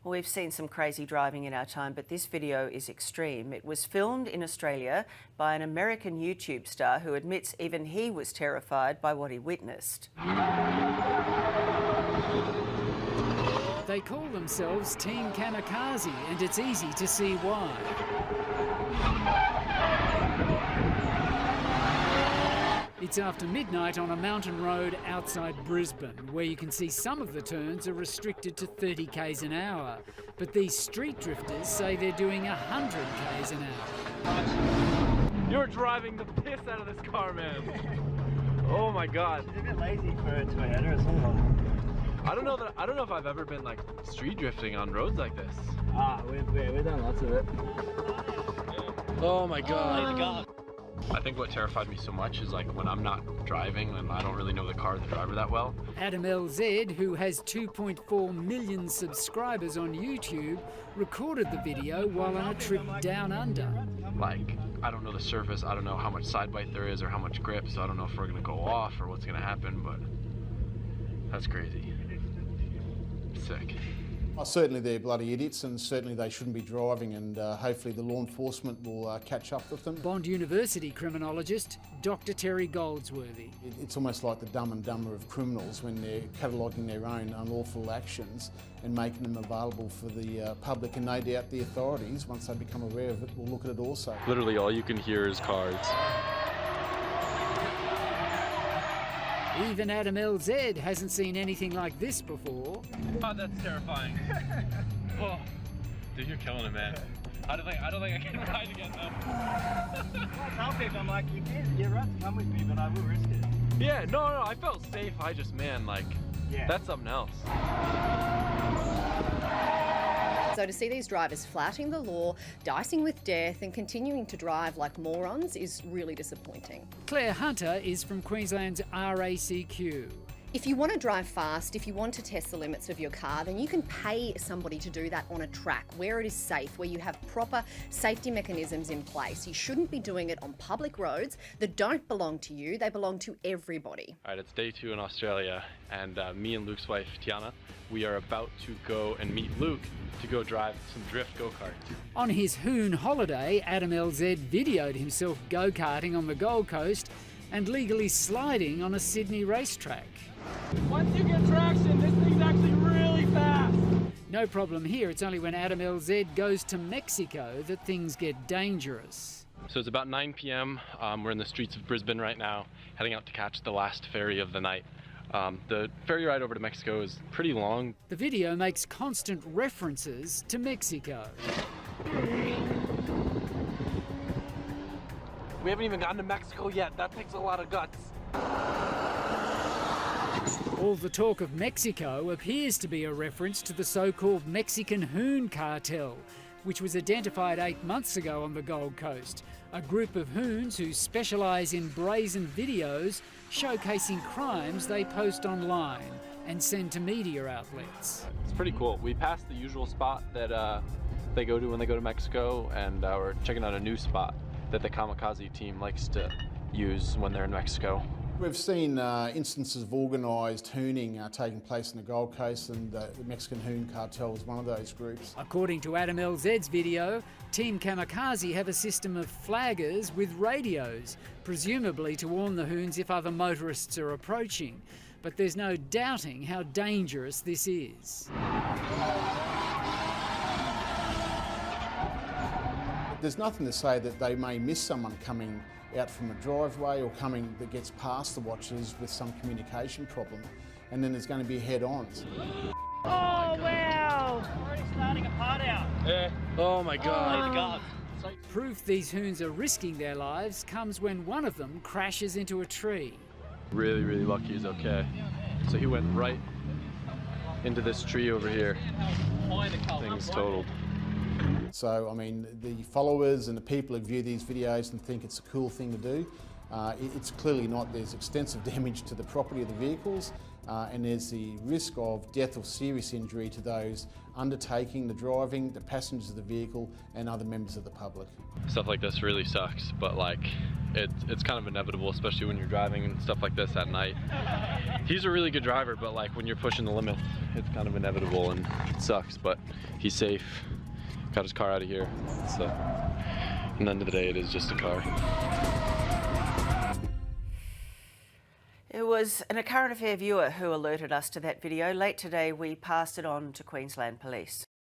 Well, we've seen some crazy driving in our time, but this video is extreme. It was filmed in Australia by an American YouTube star who admits even he was terrified by what he witnessed. They call themselves Team Kamikaze, and it's easy to see why. It's after midnight on a mountain road outside Brisbane, where you can see some of the turns are restricted to 30 k's an hour. But these street drifters say they're doing 100 k's an hour. You're driving the piss out of this car, man. Oh my God. It's a bit lazy for a Toyota or something. I don't know if I've ever been like street drifting on roads like this. We've done lots of it. Oh my God. God. I think what terrified me so much is like when I'm not driving and I don't really know the car or the driver that well. Adam LZ, who has 2.4 million subscribers on YouTube, recorded the video while on a trip down under. Like, I don't know the surface, I don't know how much side bite there is or how much grip, so I don't know if we're gonna go off or what's gonna happen, but that's crazy. Sick. Oh, certainly they're bloody idiots, and certainly they shouldn't be driving, and hopefully the law enforcement will catch up with them. Bond University criminologist Dr. Terry Goldsworthy. It's almost like the Dumb and Dumber of criminals when they're cataloguing their own unlawful actions and making them available for the public, and no doubt the authorities, once they become aware of it, will look at it also. Literally all you can hear is cars. Even Adam LZ hasn't seen anything like this before. Oh, that's terrifying. Oh, dude, you're killing it, man. I don't think I can ride again though. I tell people, I'm like, you're right to come with me, but I will risk it. Yeah, no, I felt safe. I just, man, like, that's something else. So to see these drivers flouting the law, dicing with death and continuing to drive like morons is really disappointing. Claire Hunter is from Queensland's RACQ. If you want to drive fast, if you want to test the limits of your car, then you can pay somebody to do that on a track where it is safe, where you have proper safety mechanisms in place. You shouldn't be doing it on public roads that don't belong to you, they belong to everybody. All right, it's day 2 in Australia, and me and Luke's wife, Tiana, we are about to go and meet Luke to go drive some drift go-karts. On his Hoon holiday, Adam LZ videoed himself go-karting on the Gold Coast and legally sliding on a Sydney racetrack. Once you get traction, this thing's actually really fast. No problem here, it's only when Adam LZ goes to Mexico that things get dangerous. So it's about 9 p.m. We're in the streets of Brisbane right now, heading out to catch the last ferry of the night. The ferry ride over to Mexico is pretty long. The video makes constant references to Mexico. We haven't even gotten to Mexico yet. That takes a lot of guts. All the talk of Mexico appears to be a reference to the so-called Mexican Hoon cartel, which was identified 8 months ago on the Gold Coast. A group of hoons who specialise in brazen videos showcasing crimes they post online and send to media outlets. It's pretty cool. We passed the usual spot that they go to when they go to Mexico, and we're checking out a new spot that the Kamikaze team likes to use when they're in Mexico. We've seen instances of organised hooning taking place in the Gold Coast, and the Mexican Hoon cartel is one of those groups. According to Adam LZ's video, Team Kamikaze have a system of flaggers with radios, presumably to warn the hoons if other motorists are approaching. But there's no doubting how dangerous this is. There's nothing to say that they may miss someone coming out from a driveway or coming that gets past the watchers with some communication problem, and then there's going to be head-ons. Oh, wow! Already starting a part out. Yeah. Oh my God. Proof these hoons are risking their lives comes when one of them crashes into a tree. Really, really lucky he's okay. So he went right into this tree over here. Thing's totaled. So, I mean, the followers and the people who view these videos and think it's a cool thing to do, it's clearly not. There's extensive damage to the property of the vehicles, and there's the risk of death or serious injury to those undertaking the driving, the passengers of the vehicle and other members of the public. Stuff like this really sucks, but like it's kind of inevitable, especially when you're driving and stuff like this at night. He's a really good driver, but like when you're pushing the limits, it's kind of inevitable and it sucks, but he's safe. Got his car out of here. So at the end of the day, it is just a car. It was a current affair viewer who alerted us to that video. Late today, we passed it on to Queensland Police.